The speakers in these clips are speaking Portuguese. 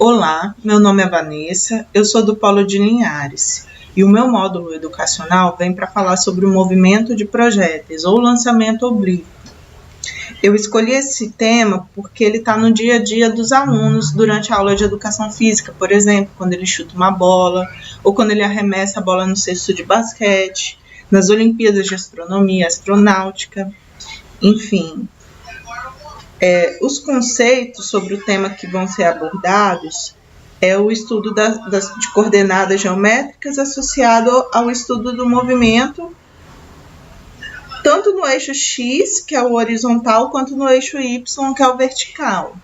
Olá, meu nome é Vanessa, eu sou do Polo de Linhares e o meu módulo educacional vem para falar sobre o movimento de projéteis ou lançamento oblíquo. Eu escolhi esse tema porque ele está no dia a dia dos alunos durante a aula de educação física, por exemplo, quando ele chuta uma bola ou quando ele arremessa a bola no cesto de basquete, nas Olimpíadas de Astronomia, Astronáutica, enfim. Os conceitos sobre o tema que vão ser abordados é o estudo de coordenadas geométricas associado ao estudo do movimento, tanto no eixo X, que é o horizontal, quanto no eixo Y, que é o vertical.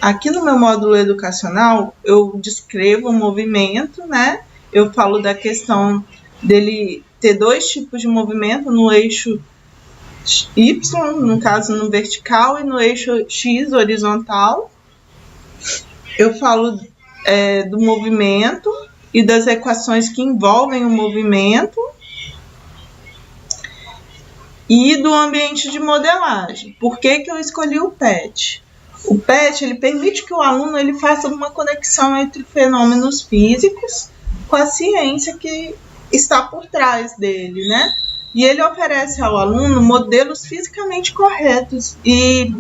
Aqui no meu módulo educacional, eu descrevo o movimento, né? Eu falo da questão dele ter dois tipos de movimento no eixo Y, no caso no vertical, e no eixo X, horizontal. Eu falo do movimento e das equações que envolvem o movimento e do ambiente de modelagem. Por que eu escolhi o PET? O PET ele permite que o aluno ele faça uma conexão entre fenômenos físicos com a ciência que está por trás dele, né? E ele oferece ao aluno modelos fisicamente corretos e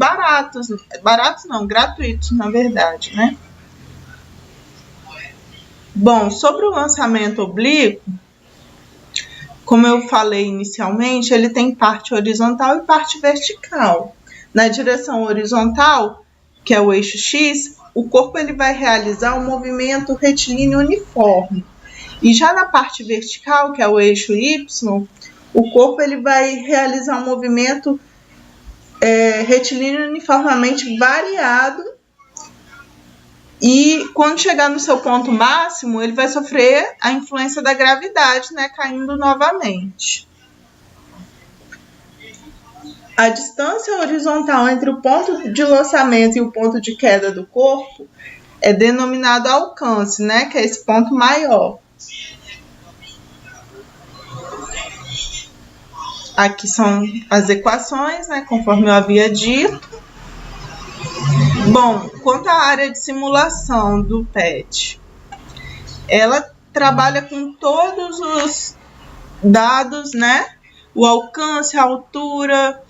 gratuitos, na verdade, né? Bom, sobre o lançamento oblíquo, como eu falei inicialmente, ele tem parte horizontal e parte vertical. Na direção horizontal, que é o eixo X, o corpo ele vai realizar um movimento retilíneo uniforme. E já na parte vertical, que é o eixo Y, o corpo ele vai realizar um movimento retilíneo uniformemente variado e quando chegar no seu ponto máximo, ele vai sofrer a influência da gravidade, né, caindo novamente. A distância horizontal entre o ponto de lançamento e o ponto de queda do corpo é denominado alcance, né, que é esse ponto maior. Aqui são as equações, né, conforme eu havia dito. Bom, quanto à área de simulação do PET, ela trabalha com todos os dados, né? O alcance, a altura,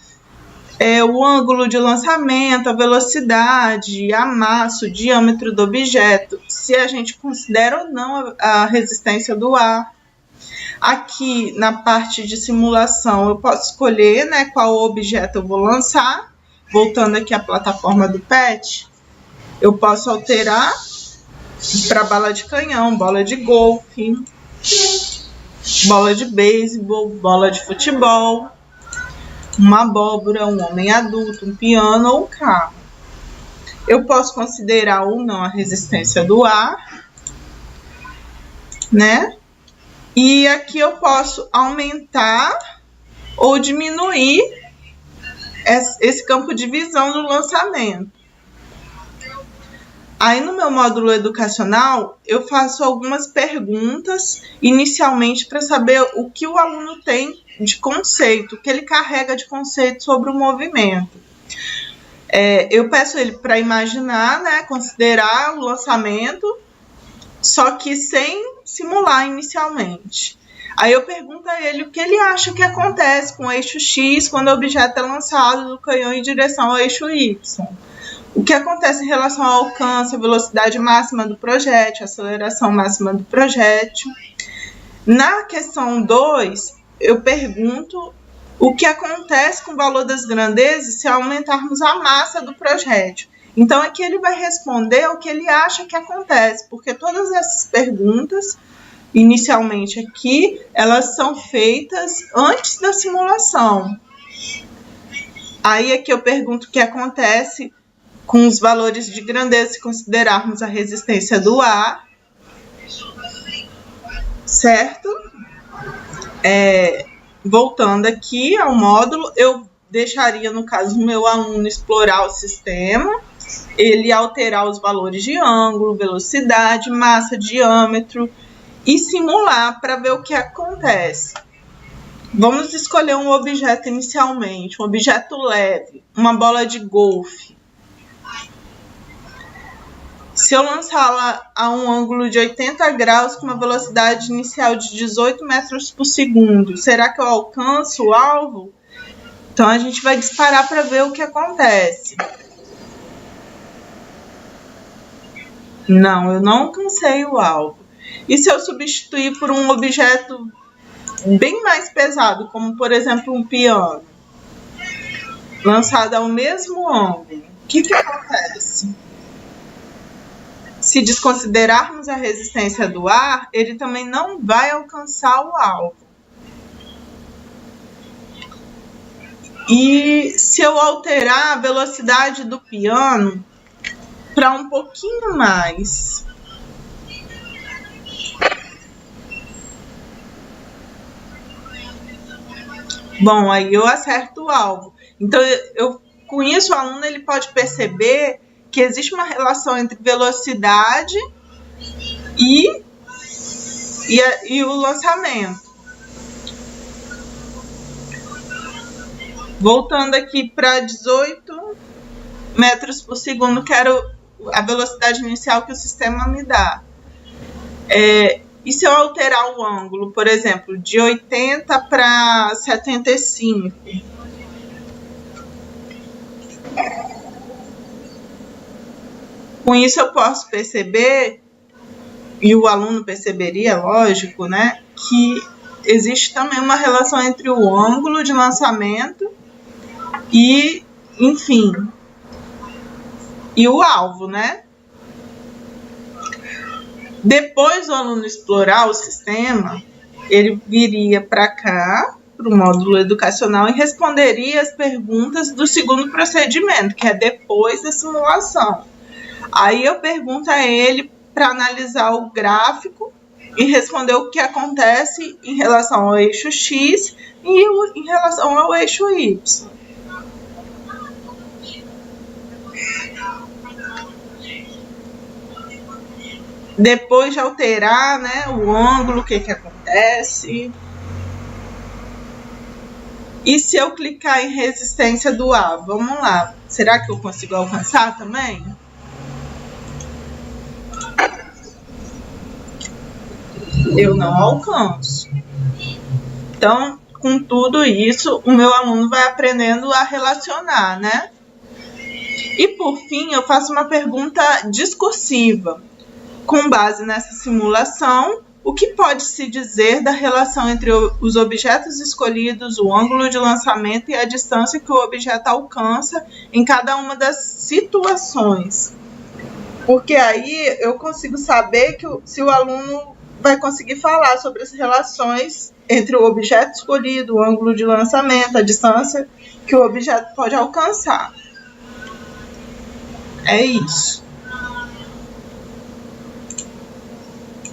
o ângulo de lançamento, a velocidade, a massa, o diâmetro do objeto, se a gente considera ou não a resistência do ar. Aqui na parte de simulação eu posso escolher, né, qual objeto eu vou lançar. Voltando aqui à plataforma do PET, eu posso alterar para bala de canhão, bola de golfe, bola de beisebol, bola de futebol, uma abóbora, um homem adulto, um piano ou um carro. Eu posso considerar ou não a resistência do ar, né? E aqui eu posso aumentar ou diminuir esse campo de visão do lançamento. Aí no meu módulo educacional, eu faço algumas perguntas inicialmente para saber o que o aluno tem de conceito, o que ele carrega de conceito sobre o movimento. Eu peço ele para imaginar, né, considerar o lançamento, só que sem simular inicialmente. Aí eu pergunto a ele o que ele acha que acontece com o eixo X quando o objeto é lançado do canhão em direção ao eixo Y. O que acontece em relação ao alcance, a velocidade máxima do projétil, a aceleração máxima do projétil. Na questão 2, eu pergunto o que acontece com o valor das grandezas se aumentarmos a massa do projétil. Então aqui ele vai responder o que ele acha que acontece, porque todas essas perguntas inicialmente aqui, elas são feitas antes da simulação. Aí aqui eu pergunto o que acontece com os valores de grandeza se considerarmos a resistência do ar, certo? Voltando aqui ao módulo, eu deixaria, no caso, o meu aluno explorar o sistema, ele alterar os valores de ângulo, velocidade, massa, diâmetro, e simular para ver o que acontece. Vamos escolher um objeto inicialmente, um objeto leve, uma bola de golfe. Se eu lançá-la a um ângulo de 80 graus com uma velocidade inicial de 18 metros por segundo, será que eu alcanço o alvo? Então, a gente vai disparar para ver o que acontece. Não, eu não alcancei o alvo. E se eu substituir por um objeto bem mais pesado, como, por exemplo, um piano, lançado ao mesmo ângulo, o que acontece? Se desconsiderarmos a resistência do ar, ele também não vai alcançar o alvo. E se eu alterar a velocidade do piano para um pouquinho mais, bom, aí eu acerto o alvo. Então, com isso, o aluno ele pode perceber que existe uma relação entre velocidade e o lançamento. Voltando aqui para 18 metros por segundo, que era a velocidade inicial que o sistema me dá. E se eu alterar o ângulo, por exemplo, de 80 para 75? Com isso eu posso perceber, e o aluno perceberia, lógico, né, que existe também uma relação entre o ângulo de lançamento e, enfim, e o alvo, né? Depois do aluno explorar o sistema, ele viria para cá, para o módulo educacional, e responderia as perguntas do segundo procedimento, que é depois da simulação. Aí eu pergunto a ele para analisar o gráfico e responder o que acontece em relação ao eixo X e em relação ao eixo Y. Depois de alterar, né, o ângulo, o que acontece? E se eu clicar em resistência do ar? Vamos lá. Será que eu consigo alcançar também? Eu não alcanço. Então, com tudo isso, o meu aluno vai aprendendo a relacionar, né? E, por fim, eu faço uma pergunta discursiva. Com base nessa simulação, o que pode-se dizer da relação entre os objetos escolhidos, o ângulo de lançamento e a distância que o objeto alcança em cada uma das situações? Porque aí eu consigo saber se o aluno vai conseguir falar sobre as relações entre o objeto escolhido, o ângulo de lançamento, a distância que o objeto pode alcançar. É isso.